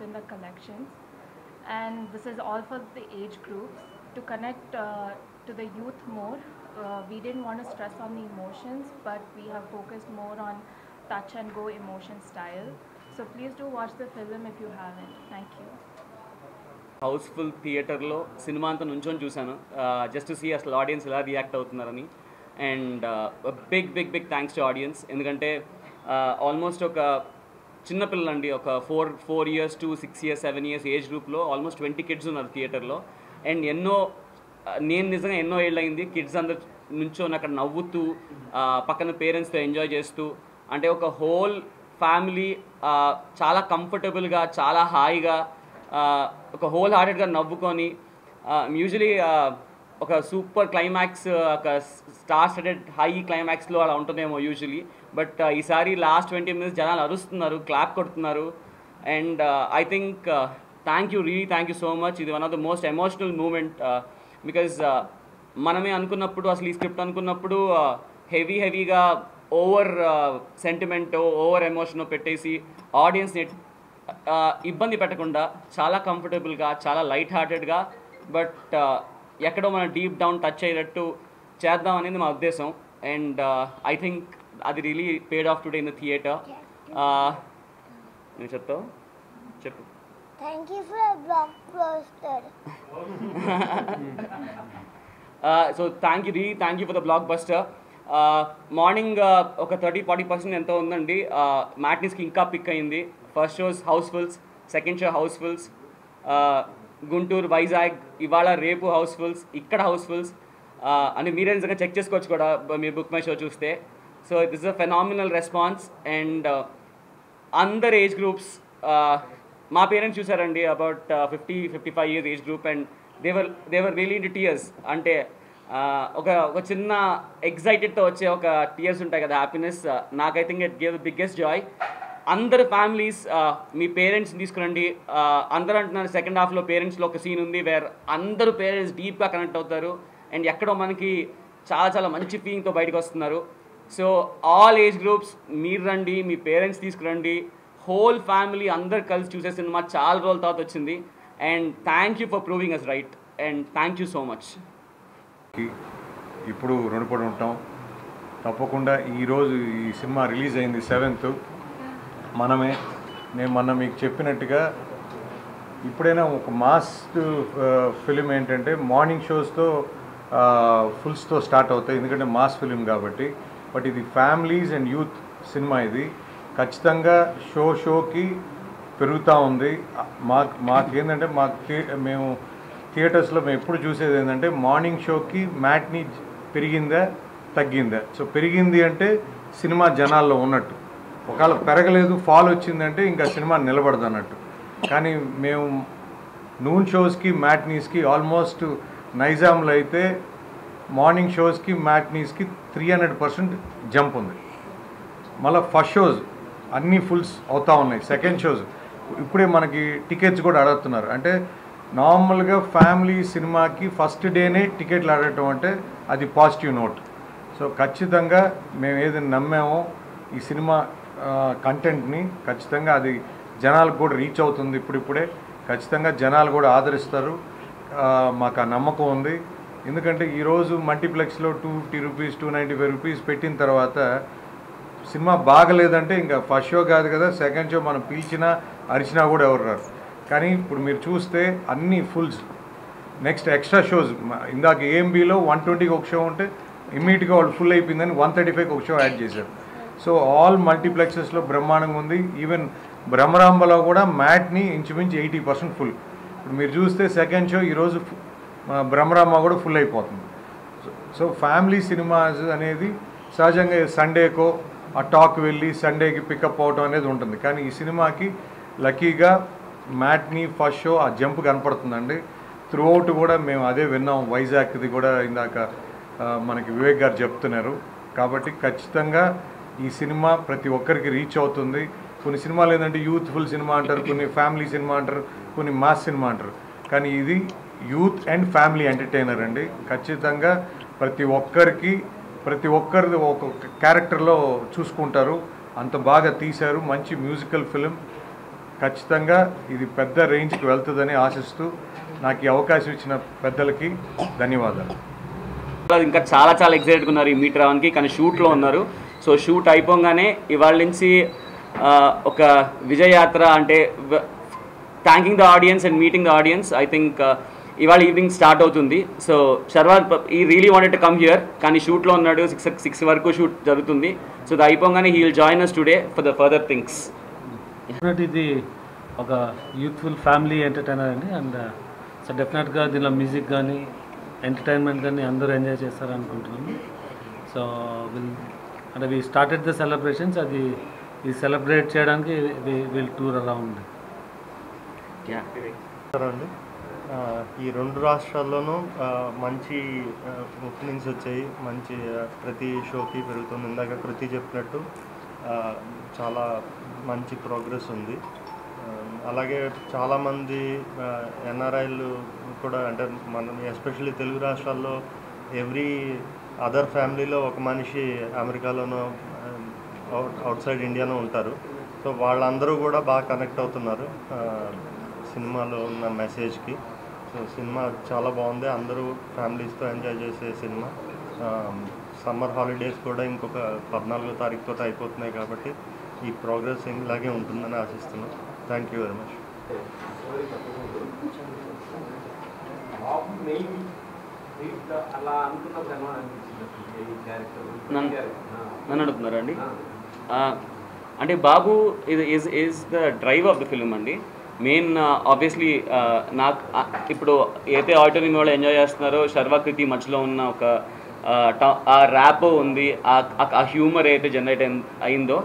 in the collections. And this is all for the age groups. To connect to the youth more, we didn't want to stress on the emotions, but we have focused more on touch and go emotion style. So please do watch the film if you haven't. Thank you. Houseful థియేటర్లో సినిమా అంతా నుంచొని చూశాను just to see అసలు audience ఎలా react అవుతున్నారని. And big big big thanks to audience. ఎందుకంటే almost ఒక చిన్నపిల్లలండి, ఒక 4 years to 6 years 7 years age గ్రూప్లో ఆల్మోస్ట్ 20 kids ఉన్నారు థియేటర్లో. అండ్ నేను నిజంగా ఎన్నో ఏళ్ళు అయింది కిడ్స్ అందరు నుంచొని అక్కడ నవ్వుతూ పక్కన పేరెంట్స్తో ఎంజాయ్ చేస్తూ, అంటే ఒక హోల్ ఫ్యామిలీ చాలా కంఫర్టబుల్గా చాలా హాయిగా ఒక హోల్ హార్టెడ్గా నవ్వుకొని, యూజువలీ ఒక సూపర్ క్లైమాక్స్ ఒక స్టార్ స్టడెడ్ హై క్లైమాక్స్లో అలా ఉంటుందేమో యూజువలీ. బట్ ఈసారి లాస్ట్ 20 minutes జనాలు అరుస్తున్నారు, క్లాప్ కొడుతున్నారు. And I think thank you so much. ఇది one of the most emotional moment. Because మనమే అనుకున్నప్పుడు, అసలు ఈ స్క్రిప్ట్ అనుకున్నప్పుడు హెవీగా ఓవర్ సెంటిమెంట్ ఓవర్ ఎమోషన్ పెట్టేసి ఆడియన్స్ని ఇబ్బంది పెట్టకుండా చాలా కంఫర్టబుల్గా చాలా లైట్ హార్టెడ్గా బట్ ఎక్కడో మనం డీప్ డౌన్ టచ్ అయ్యేటట్టు చేద్దాం అనేది మా ఉద్దేశం. అండ్ ఐ థింక్ అది really paid of today in the theatre. నేను చెప్పు Thank you for a blockbuster. So thank you for the block buster. Morning ఒక 30-40% ఎంతో ఉందండి. మ్యాట్నీస్కి ఇంకా పిక్ అయింది. First shows housefuls, second show housefuls, Guntur, Vizag, ఇవాళ రేపు హౌస్ఫుల్స్, ఇక్కడ హౌస్ఫుల్స్ అని మీరే నిజంగా చెక్ చేసుకోవచ్చు కూడా మీరు బుక్ మై షో చూస్తే. So this is a phenomenal response. And అందర్ ఏజ్ గ్రూప్స్, మా పేరెంట్స్ చూసారండి about 50-55 years age group. And they were really into tears. అంటే ఒక చిన్న ఎగ్జైటెడ్తో వచ్చే ఒక టీయర్స్ ఉంటాయి కదా, హ్యాపీనెస్. నాకు I think it gave the biggest Joy. అందరు ఫ్యామిలీస్ మీ పేరెంట్స్ని తీసుకురండి. అందరూ అంటున్నారు సెకండ్ హాఫ్లో పేరెంట్స్లో ఒక సీన్ ఉంది వేర్ అందరూ పేరెంట్స్ డీప్గా కనెక్ట్ అవుతారు అండ్ ఎక్కడో మనకి చాలా మంచి ఫీలింగ్తో బయటకు వస్తున్నారు. సో ఆల్ ఏజ్ గ్రూప్స్ మీరు రండి, మీ పేరెంట్స్ తీసుకురండి, హోల్ ఫ్యామిలీ అందరు కలిసి చూసే సినిమా చాలా రోజుల తర్వాత వచ్చింది. And thank you for proving us right. And thank you so much. ఇప్పుడు రుణపడి ఉంటాం తప్పకుండా. ఈరోజు ఈ సినిమా రిలీజ్ అయింది 7th. నేను మొన్న మీకు చెప్పినట్టుగా ఇప్పుడైనా ఒక మాస్ ఫిలిం ఏంటంటే మార్నింగ్ షోస్తో ఫుల్స్తో స్టార్ట్ అవుతాయి, ఎందుకంటే మాస్ ఫిలిం కాబట్టి. బట్ ఇది ఫ్యామిలీస్ అండ్ యూత్ సినిమా. ఇది ఖచ్చితంగా షోకి పెరుగుతూ ఉంది. మాకేంటంటే మేము థియేటర్స్లో మేము ఎప్పుడు చూసేది ఏంటంటే మార్నింగ్ షోకి మ్యాట్నీ పెరిగిందా తగ్గిందా. సో పెరిగింది అంటే సినిమా జనాల్లో ఉన్నట్టు, ఒకవేళ పెరగలేదు ఫాల్ వచ్చిందంటే ఇంకా సినిమా నిలబడదు అన్నట్టు. కానీ మేము నూన్ షోస్కి మ్యాట్నీస్కి ఆల్మోస్ట్ నైజాంలో అయితే మార్నింగ్ షోస్కి మ్యాట్నీస్కి 300% జంప్ ఉంది. మళ్ళీ ఫస్ట్ షోస్ అన్నీ ఫుల్స్ అవుతూ ఉన్నాయి. సెకండ్ షోస్ ఇప్పుడే మనకి టికెట్స్ కూడా అడుగుతున్నారు. అంటే నార్మల్గా ఫ్యామిలీ సినిమాకి ఫస్ట్ డేనే టికెట్లు ఆడటం అంటే అది పాజిటివ్ నోట్. సో ఖచ్చితంగా మేము ఏదైనా నమ్మామో ఈ సినిమా కంటెంట్ని ఖచ్చితంగా అది జనాలకు కూడా రీచ్ అవుతుంది. ఇప్పుడిప్పుడే ఖచ్చితంగా జనాలు కూడా ఆదరిస్తారు, మాకు ఆ నమ్మకం ఉంది. ఎందుకంటే ఈరోజు మల్టీప్లెక్స్లో 250 రూపీస్ 295 రూపీస్ పెట్టిన తర్వాత సినిమా బాగలేదంటే ఇంకా ఫస్ట్ షో కాదు కదా, సెకండ్ షో మనం పిలిచినా అరిచినా కూడా ఎవరు రారు. కానీ ఇప్పుడు మీరు చూస్తే అన్నీ ఫుల్స్. నెక్స్ట్ ఎక్స్ట్రా షోస్ ఇందాక ఏఎంబీలో 120కి ఒక షో ఉంటే ఇమ్మీడియట్గా వాళ్ళు ఫుల్ అయిపోయిందని 135కి ఒక షో యాడ్ చేశారు. సో ఆల్ మల్టీప్లెక్సెస్లో బ్రహ్మాండంగా ఉంది. ఈవెన్ బ్రహ్మరాంబలో కూడా మ్యాట్ని ఇంచుమించు 80% ఫుల్. ఇప్పుడు మీరు చూస్తే సెకండ్ షో ఈరోజు బ్రహ్మరాంబ కూడా ఫుల్ అయిపోతుంది. సో ఫ్యామిలీ సినిమాస్ అనేది సహజంగా సండేకో ఆ టాక్ వెళ్ళి సండేకి పికప్ అవడం అనేది ఉంటుంది. కానీ ఈ సినిమాకి లక్కీగా మ్యాట్ని ఫస్ట్ షో ఆ జంప్ కనపడుతుందండి. త్రూఅవుట్ కూడా మేము అదే విన్నాం. వైజాగ్ది కూడా ఇందాక మనకి వివేక్ గారు చెప్తున్నారు. కాబట్టి ఖచ్చితంగా ఈ సినిమా ప్రతి ఒక్కరికి రీచ్ అవుతుంది. కొన్ని సినిమాలు ఏంటంటే యూత్ఫుల్ సినిమా అంటారు, కొన్ని ఫ్యామిలీ సినిమా అంటారు, కొన్ని మాస్ సినిమా అంటారు. కానీ ఇది యూత్ అండ్ ఫ్యామిలీ ఎంటర్టైనర్ అండి. ఖచ్చితంగా ప్రతి ఒక్కరిది ఒక్కొక్క క్యారెక్టర్లో చూసుకుంటారు. అంత బాగా తీశారు. మంచి మ్యూజికల్ ఫిలిం. ఖచ్చితంగా ఇది పెద్ద రేంజ్కి వెళ్తుందని ఆశిస్తూ నాకు ఈ అవకాశం ఇచ్చిన పెద్దలకి ధన్యవాదాలు. ఇంకా చాలా చాలా ఎక్సైటెడ్గా ఉన్నారు ఈ మీట్ రావడానికి, కానీ షూట్లో ఉన్నారు. సో షూట్ అయిపోగానే ఇవాళ నుంచి ఒక విజయయాత్ర అంటే thanking the audience and meeting the audience. I think ఇవాళ ఈవినింగ్ స్టార్ట్ అవుతుంది. సో శర్వాద్ ఈ really wanted to come here, కానీ షూట్లో ఉన్నాడు. 6 వరకు షూట్ జరుగుతుంది. సో అది అయిపోగానే he will join us today for the further things. ఇది ఒక యూత్ఫుల్ ఫ్యామిలీ ఎంటర్టైనర్ అండి. అండ్ సో డెఫినెట్గా దీనిలో మ్యూజిక్ కానీ ఎంటర్టైన్మెంట్ కానీ అందరూ ఎంజాయ్ చేస్తారు అనుకుంటున్నాము. సో అంటే వి స్టార్టెడ్ ద సెలబ్రేషన్స్, అది ఈ సెలబ్రేట్ చేయడానికి విల్ టూర్ అరౌండ్. అండి ఈ 2 రాష్ట్రాల్లోనూ మంచి ఓపెనింగ్స్ వచ్చాయి. మంచి ప్రతి షోకి పెరుగుతుంది. ఇందాక కృతి చెప్పినట్టు చాలా మంచి ప్రోగ్రెస్ ఉంది. అలాగే చాలామంది ఎన్ఆర్ఐలు కూడా, అంటే మనం ఎస్పెషల్లీ తెలుగు రాష్ట్రాల్లో ఎవ్రీ అదర్ ఫ్యామిలీలో ఒక మనిషి అమెరికాలోనో అవుట్ సైడ్ ఇండియాలో ఉంటారు. సో వాళ్ళందరూ కూడా బాగా కనెక్ట్ అవుతున్నారు సినిమాలో ఉన్న మెసేజ్కి. సో సినిమా చాలా బాగుంది. అందరూ ఫ్యామిలీస్తో ఎంజాయ్ చేసే సినిమా. సమ్మర్ హాలిడేస్ కూడా ఇంకొక 14వ తారీఖుతో అయిపోతున్నాయి కాబట్టి ఈ ప్రోగ్రెస్ ఇలాగే ఉంటుందని ఆశిస్తున్నాం. Thank you very much. నన్ను అడుగుతున్నారా అండి? అంటే Babu is the drive of the film అండి. మెయిన్ ఆబ్వియస్లీ నాకు ఇప్పుడు అయితే ఆడిటోరియం వాళ్ళు ఎంజాయ్ చేస్తున్నారో, శర్వా కృతి మధ్యలో ఉన్న ఒక ఆ ర్యాప్ ఉంది, ఆ హ్యూమర్ అయితే జనరేట్ అయిందో.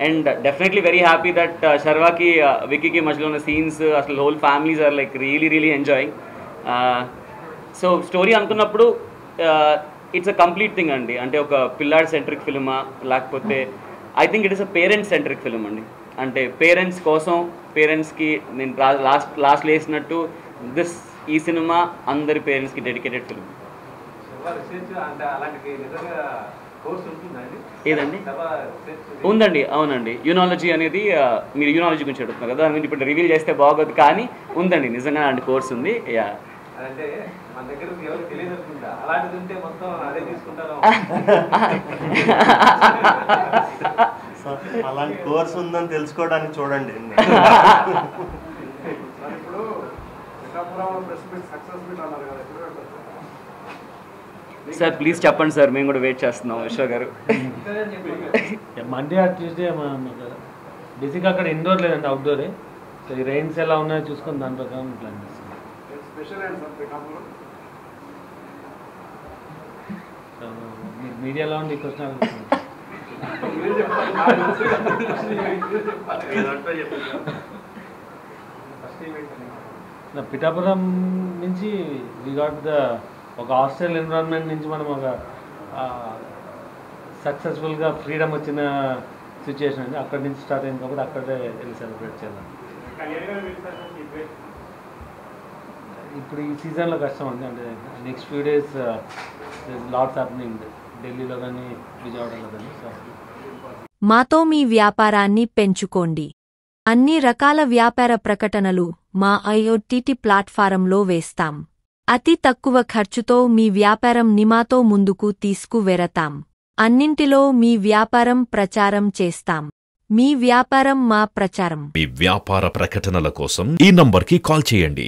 And definitely very happy that శర్వాకి విక్కీకి మధ్యలో ఉన్న సీన్స్, అసలు whole families are like really enjoying. So story అనుకున్నప్పుడు ఇట్స్ అ కంప్లీట్ థింగ్ అండి. అంటే ఒక పిల్లాడ్ సెంట్రిక్ ఫిల్మా, లేకపోతే I think it is a parents centric film అండి. అంటే పేరెంట్స్ కోసం, పేరెంట్స్కి నేను లాస్ట్ వేసినట్టు ఈ సినిమా అందరి పేరెంట్స్కి డెడికేటెడ్ ఫిల్మ్. ఏదండి? ఉందండి, అవునండి. యూనాలజీ అనేది మీరు యూనాలజీ గురించి అడుగుతున్నారు కదా, దాని గురించి ఇప్పుడు రివీల్ చేస్తే బాగోదు, కానీ ఉందండి నిజంగా అలాంటి కోర్స్ ఉంది. యా అలాంటి కోర్స్ ఉందని తెలుసుకోవడానికి చూడండి. సార్ ప్లీజ్ చెప్పండి సార్, మేము కూడా వెయిట్ చేస్తున్నాం. విశ్వ గారు మండే ట్యూస్డే బేసిక్గా అక్కడ ఇండోర్ లేదండి, అవుట్డోరే. సో ఈ రైన్స్ ఎలా ఉన్నాయో చూసుకొని దాని ప్రకారం ప్లాన్ చేస్తాం. సో మీడియాలో ఉండి క్వశ్చన్ పిఠాపురం నుంచి వి గాట్ ద ఒక హాస్టల్ ఎన్విరాన్మెంట్ నుంచి మనం ఒక సక్సెస్ఫుల్గా ఫ్రీడమ్ వచ్చిన సిచ్యుయేషన్ అండి. అక్కడి నుంచి స్టార్ట్ అయింది కాబట్టి అక్కడే వెళ్ళి సెలబ్రేట్ చేద్దాం. ఇప్పుడు ఈ సీజన్లో కష్టం అండి. అంటే next few days LADS happening ఢిల్లీలో కానీ విజయవాడలో కానీ. సో మాతో మీ వ్యాపారాన్ని పెంచుకోండి. అన్ని రకాల వ్యాపార ప్రకటనలు మా ఐఓటీటీ ప్లాట్ఫారంలో వేస్తాం. అతి తక్కువ ఖర్చుతో మీ వ్యాపారం నిమాతో ముందుకు తీసుకువెరతాం. అన్నింటిలో మీ వ్యాపారం ప్రచారం చేస్తాం. మీ వ్యాపారం మా ప్రచారం. మీ వ్యాపార ప్రకటనల కోసం ఈ నంబర్కి కాల్ చేయండి.